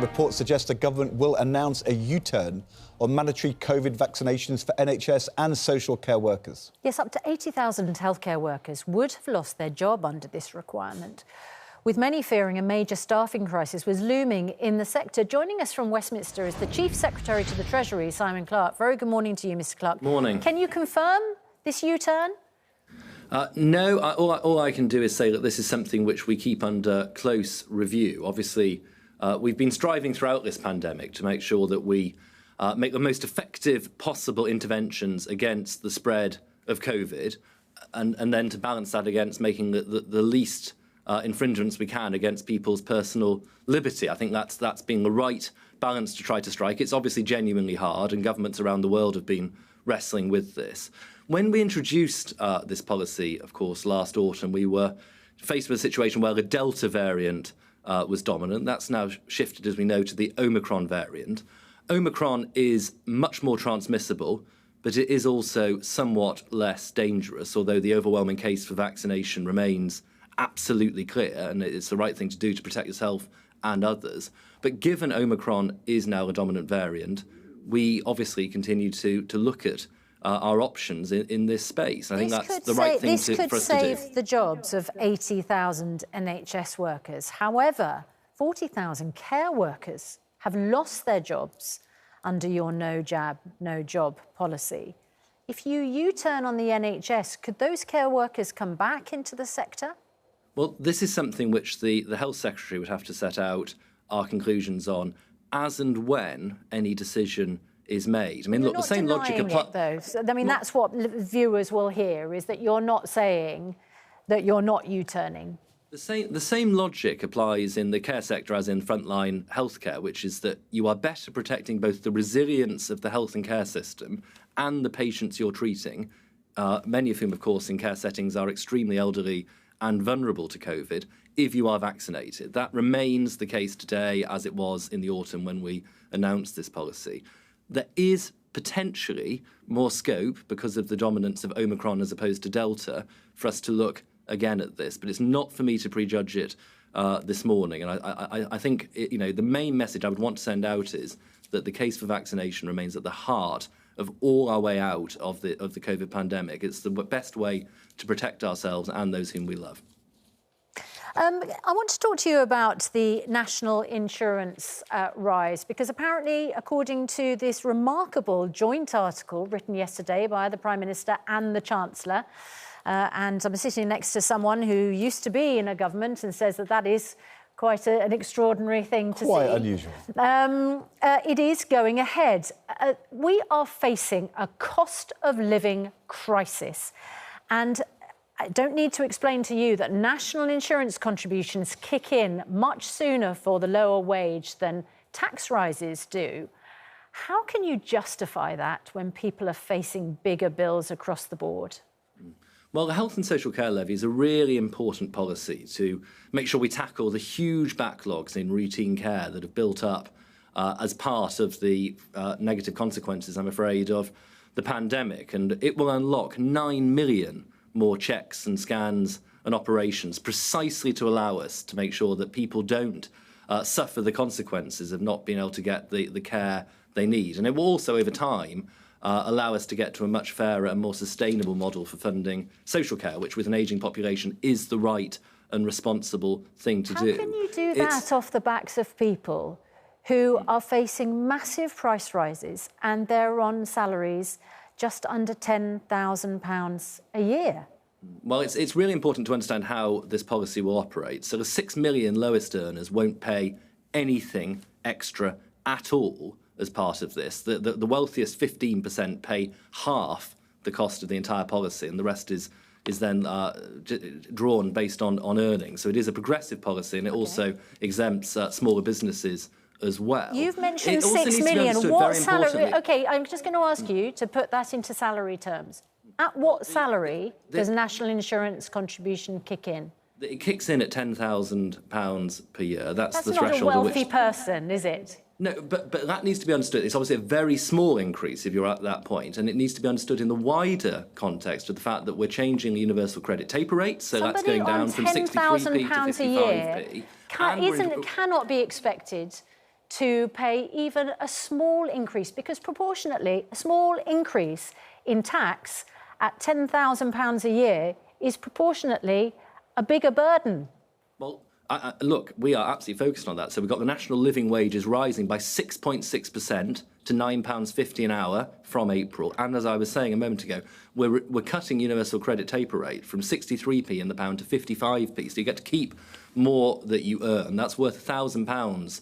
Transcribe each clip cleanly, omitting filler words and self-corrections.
reports suggest the government will announce a U-turn on mandatory COVID vaccinations for NHS and social care workers. Yes, up to 80,000 healthcare workers would have lost their job under this requirement, with many fearing a major staffing crisis was looming in the sector. Joining us from Westminster is the Chief Secretary to the Treasury, Simon Clarke. Very good morning to you, Mr Clarke. Morning. Can you confirm this U-turn? No, all I can do is say that this is something which we keep under close review. Obviously, we've been striving throughout this pandemic to make sure that we make the most effective possible interventions against the spread of COVID, and then to balance that against making the least infringements we can against people's personal liberty. I think that's been the right balance to try to strike. It's obviously genuinely hard, and governments around the world have been wrestling with this. When we introduced this policy, of course, last autumn, we were faced with a situation where the Delta variant was dominant. That's now shifted, as we know, to the Omicron variant. Omicron is much more transmissible, but it is also somewhat less dangerous, although the overwhelming case for vaccination remains absolutely clear, and it's the right thing to do to protect yourself and others. But given Omicron is now a dominant variant, we obviously continue to look at our options in this space. I think that's the right thing for us to do. This could save the jobs of 80,000 NHS workers. However, 40,000 care workers have lost their jobs under your no jab, no job policy. If you U-turn on the NHS, could those care workers come back into the sector? Well, this is something which the Health Secretary would have to set out our conclusions on as and when any decision is made. I mean, look, the same logic applies. So, I mean, that's what viewers will hear, is that you're not saying that you're not U-turning. The same logic applies in the care sector as in frontline healthcare, which is that you are better protecting both the resilience of the health and care system and the patients you're treating, many of whom, of course, in care settings are extremely elderly and vulnerable to COVID, if you are vaccinated. That remains the case today, as it was in the autumn when we announced this policy. There is potentially more scope, because of the dominance of Omicron as opposed to Delta, for us to look again at this. But it's not for me to prejudge it this morning. And I think, the main message I would want to send out is that the case for vaccination remains at the heart of all our way out of the COVID pandemic. It's the best way to protect ourselves and those whom we love. I want to talk to you about the national insurance rise, because apparently, according to this remarkable joint article written yesterday by the Prime Minister and the Chancellor, and I'm sitting next to someone who used to be in a government and says that is quite an extraordinary thing to see. Quite unusual. It is going ahead. We are facing a cost of living crisis, and I don't need to explain to you that national insurance contributions kick in much sooner for the lower wage than tax rises do. How can you justify that when people are facing bigger bills across the board? Well, the health and social care levy is a really important policy to make sure we tackle the huge backlogs in routine care that have built up as part of the negative consequences, I'm afraid, of the pandemic. And it will unlock 9 million more checks and scans and operations, precisely to allow us to make sure that people don't suffer the consequences of not being able to get the care they need. And it will also, over time, allow us to get to a much fairer and more sustainable model for funding social care, which, with an ageing population, is the right and responsible thing to do. How can you do that off the backs of people who are facing massive price rises and they're on salaries just under £10,000 a year? Well, it's really important to understand how this policy will operate. So the 6 million lowest earners won't pay anything extra at all as part of this. The wealthiest 15% pay half the cost of the entire policy, and the rest is then drawn based on earnings. So it is a progressive policy, and it also exempts smaller businesses as well. You've mentioned 6 million. What salary? OK, I'm just going to ask you to put that into salary terms. At what salary does national insurance contribution kick in? It kicks in at £10,000 per year. That's the not threshold. A wealthy person, is it? No, but that needs to be understood. It's obviously a very small increase if you're at that point, and it neneeds to be understood in the wider context of the fact that we're changing the universal credit taper rate, so that's going down from 63p to 55p. Cannot be expected to pay even a small increase, because proportionately, a small increase in tax at £10,000 a year is proportionately a bigger burden. Well, look, we are absolutely focused on that. So we've got the national living wages rising by 6.6% to £9.50 an hour from April. And as I was saying a moment ago, we're cutting universal credit taper rate from 63p in the pound to 55p. So you get to keep more that you earn. That's worth £1,000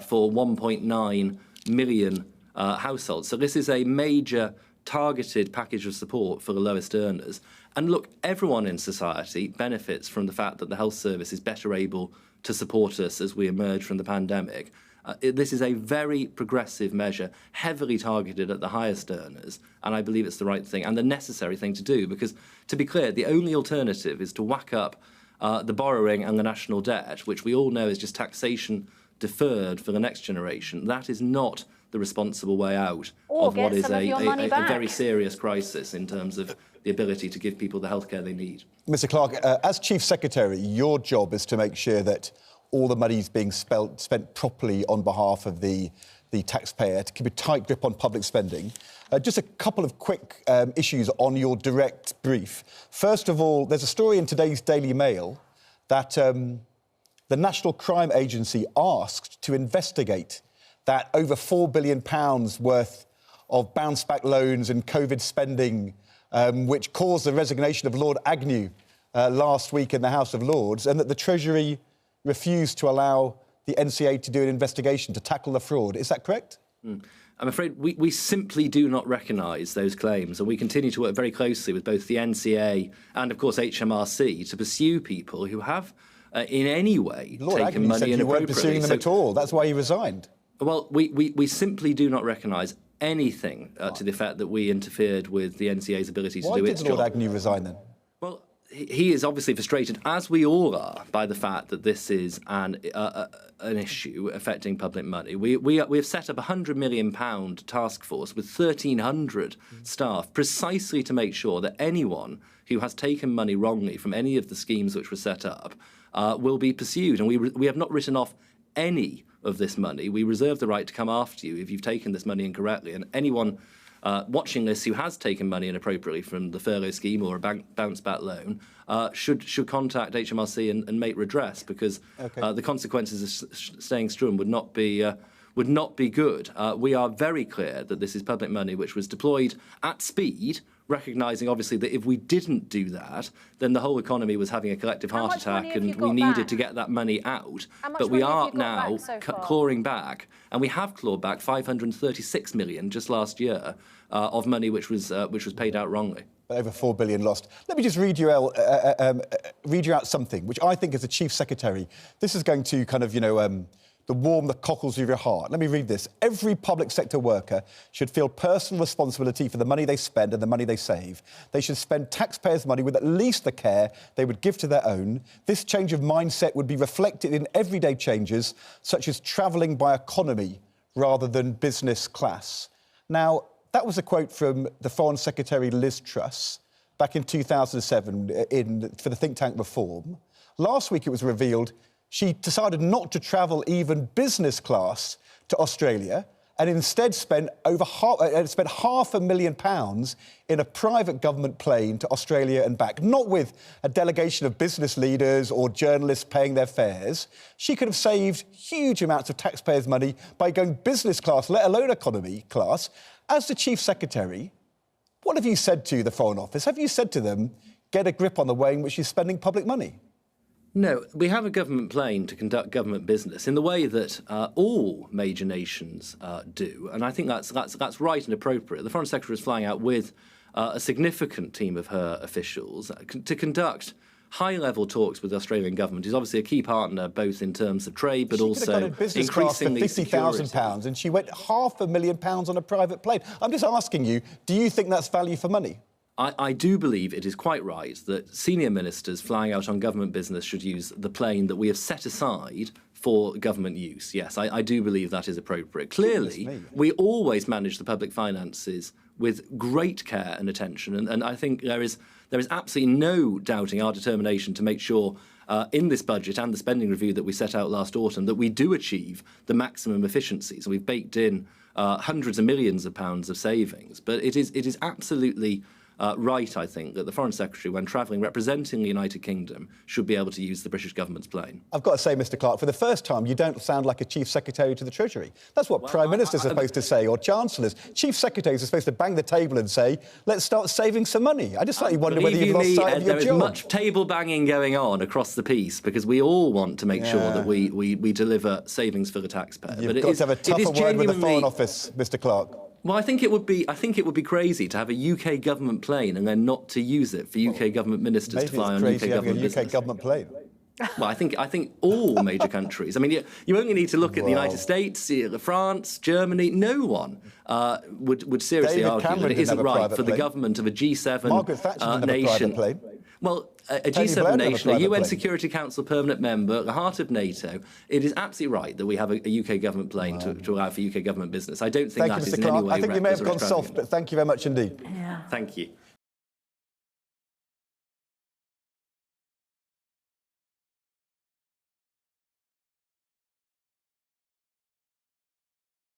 for 1.9 million households. So this is a major targeted package of support for the lowest earners. And look, everyone in society benefits from the fact that the health service is better able to support us as we emerge from the pandemic. This is a very progressive measure, heavily targeted at the highest earners, and I believe it's the right thing and the necessary thing to do, because, to be clear, the only alternative is to whack up the borrowing and the national debt, which we all know is just taxation deferred for the next generation. That is not the responsible way out of what is a very serious crisis in terms of the ability to give people the healthcare they need. Mr Clarke, as Chief Secretary, your job is to make sure that all the money is being spent properly on behalf of the taxpayer, to keep a tight grip on public spending. Just a couple of quick issues on your direct brief. First of all, there's a story in today's Daily Mail that the National Crime Agency asked to investigate that over £4 billion worth of bounce-back loans and COVID spending, which caused the resignation of Lord Agnew last week in the House of Lords, and that the Treasury refused to allow the NCA to do an investigation to tackle the fraud. Is that correct? I'm afraid we simply do not recognise those claims, and we continue to work very closely with both the NCA and, of course, HMRC to pursue people who have, in any way, Lord taken Agnew money said you inappropriately. weren't pursuing them at all. That's why he resigned. Well, we simply do not recognise anything to the effect that we interfered with the NCA's ability to do its job. Why did Lord Agnew resign then? Well, he is obviously frustrated, as we all are, by the fact that this is an issue affecting public money. We have set up a £100 million task force with 1,300 staff precisely to make sure that anyone who has taken money wrongly from any of the schemes which were set up will be pursued. And we have not written off any of this money. We reserve the right to come after you if you've taken this money incorrectly. And anyone watching this who has taken money inappropriately from the furlough scheme or a bounce-back loan should contact HMRC and make redress, because the consequences of staying strum would not be good. We are very clear that this is public money which was deployed at speed, recognising obviously that if we didn't do that, then the whole economy was having a collective heart attack and we needed to get that money out. But we are now clawing back, and we have clawed back 536 million just last year of money which was paid out wrongly. Over 4 billion lost. Let me just read you out something which I think, as a Chief Secretary, this is going to kind of, warm the cockles of your heart. Let me read this. Every public sector worker should feel personal responsibility for the money they spend and the money they save. They should spend taxpayers' money with at least the care they would give to their own. This change of mindset would be reflected in everyday changes, such as travelling by economy rather than business class. Now, that was a quote from the Foreign Secretary Liz Truss back in 2007 for the think tank Reform. Last week it was revealed she decided not to travel even business class to Australia and instead spent £500,000 in a private government plane to Australia and back, not with a delegation of business leaders or journalists paying their fares. She could have saved huge amounts of taxpayers' money by going business class, let alone economy class. As the Chief Secretary, what have you said to the Foreign Office? Have you said to them, get a grip on the way in which you're spending public money? No, we have a government plane to conduct government business in the way that all major nations do, and I think that's right and appropriate. The Foreign Secretary is flying out with a significant team of her officials to conduct high-level talks with the Australian government. He's obviously a key partner, both in terms of trade, but also increasingly £50,000, and she went £500,000 on a private plane. I'm just asking you, do you think that's value for money? I do believe it is quite right that senior ministers flying out on government business should use the plane that we have set aside for government use. Yes, I do believe that is appropriate. Clearly, we always manage the public finances with great care and attention, and I think there is absolutely no doubting our determination to make sure in this budget and the spending review that we set out last autumn that we do achieve the maximum efficiencies. We've baked in hundreds of millions of pounds of savings. But it is absolutely right, I think, that the Foreign Secretary, when travelling representing the United Kingdom, should be able to use the British government's plane. I've got to say, Mr Clarke, for the first time, you don't sound like a Chief Secretary to the Treasury. That's what Prime Ministers are supposed to say, or Chancellors. Chief Secretaries are supposed to bang the table and say, let's start saving some money. I just slightly wonder whether you've lost sight of your job. There is much table banging going on across the piece, because we all want to make sure that we deliver savings for the taxpayer. You've got to have a tougher word with the Foreign Office, Mr Clarke. Well, I think it would be crazy to have a UK government plane and then not to use it for UK government ministers to fly on UK government business. Maybe it's crazy having a UK government plane. Well, I think all major countries. I mean, you only need to look at the United States, France, Germany. No one would seriously argue that it isn't right for the government of a G7 Margaret Thatcher didn't nation. have a private plane. Well, a G7 nation, a UN Security Council permanent member, the heart of NATO, it is absolutely right that we have a UK government plane to allow for UK government business. I don't think that is in any way I think you may have gone extravagant. soft, but thank you very much indeed. Yeah. Thank you.